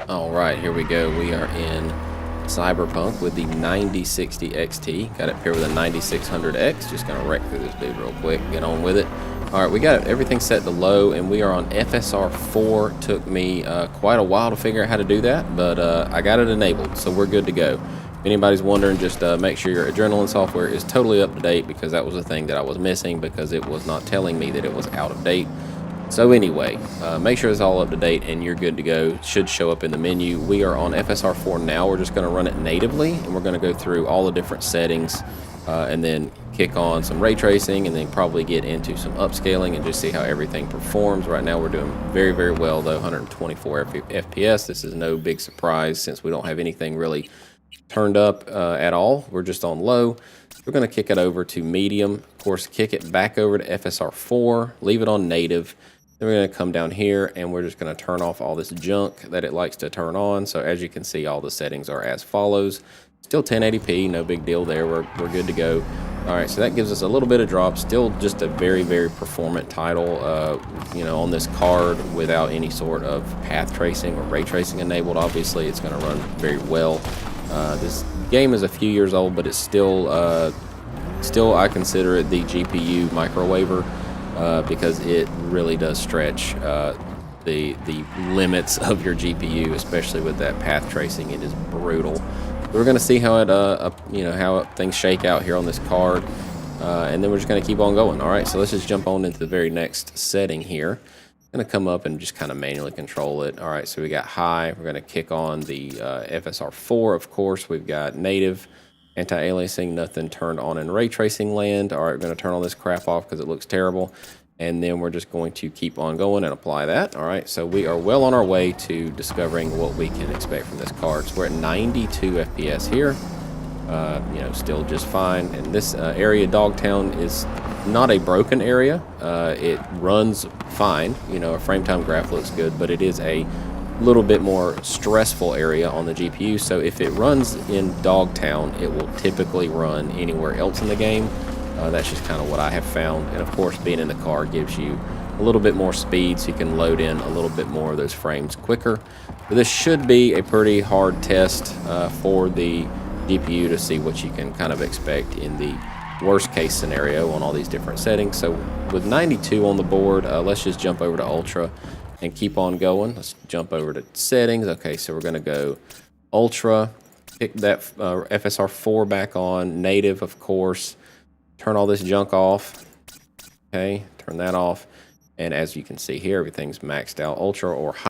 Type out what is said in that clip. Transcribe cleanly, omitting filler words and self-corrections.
All right, here we go. We are in Cyberpunk with the 9060 XT. Got it paired with a 9600X. Just gonna wreck through this dude real quick. Get on with it. All right, we got everything set to low, and we are on FSR 4. Took me quite a while to figure out how to do that, but I got it enabled, so we're good to go. If anybody's wondering, just make sure your Adrenaline software is totally up to date, because that was the thing that I was missing, because it was not telling me that it was out of date. So anyway, make sure it's all up to date and you're good to go. It should show up in the menu. We are on FSR 4 now. We're just going to run it natively, and we're going to go through all the different settings and then kick on some ray tracing, and then probably get into some upscaling and just see how everything performs. Right now we're doing very, very well though, 124 FPS. This is no big surprise since we don't have anything really turned up at all. We're just on low. We're going to kick it over to medium. Of course, kick it back over to FSR 4, leave it on native. Then we're going to come down here, and we're just going to turn off all this junk that it likes to turn on. So as you can see, all the settings are as follows. Still 1080p, no big deal there. We're good to go. All right, so that gives us a little bit of drop. Still just a very, very performant title, you know, on this card without any sort of path tracing or ray tracing enabled. Obviously, it's going to run very well. This game is a few years old, but it's still I consider it the GPU microwaver. Because it really does stretch the limits of your GPU, especially with that path tracing. It is brutal. We're going to see how it you know, how things shake out here on this card, and then we're just going to keep on going. All right, so let's just jump on into the very next setting here. I'm going to come up and just kind of manually control it. All right, so we got high. We're going to kick on the FSR 4, of course. We've got native, anti-aliasing, nothing turned on in ray tracing land. All right, we're going to turn all this crap off because it looks terrible. And then we're just going to keep on going and apply that. All right, so we are well on our way to discovering what we can expect from this card. So we're at 92 FPS here. You know, still just fine. And this area, Dogtown, is not a broken area. It runs fine. You know, a frame time graph looks good, but it is a little bit more stressful area on the GPU. So if it runs in Dogtown, it will typically run anywhere else in the game. That's just kind of what I have found. And of course, being in the car gives you a little bit more speed, so you can load in a little bit more of those frames quicker. But this should be a pretty hard test for the GPU to see what you can kind of expect in the worst case scenario on all these different settings. So with 92 on the board, let's just jump over to Ultra and keep on going. Let's jump over to settings. Okay, so we're going to go Ultra, pick that FSR 4 back on, native, of course. Turn all this junk off. Okay, turn that off. And as you can see here, everything's maxed out. Ultra or high.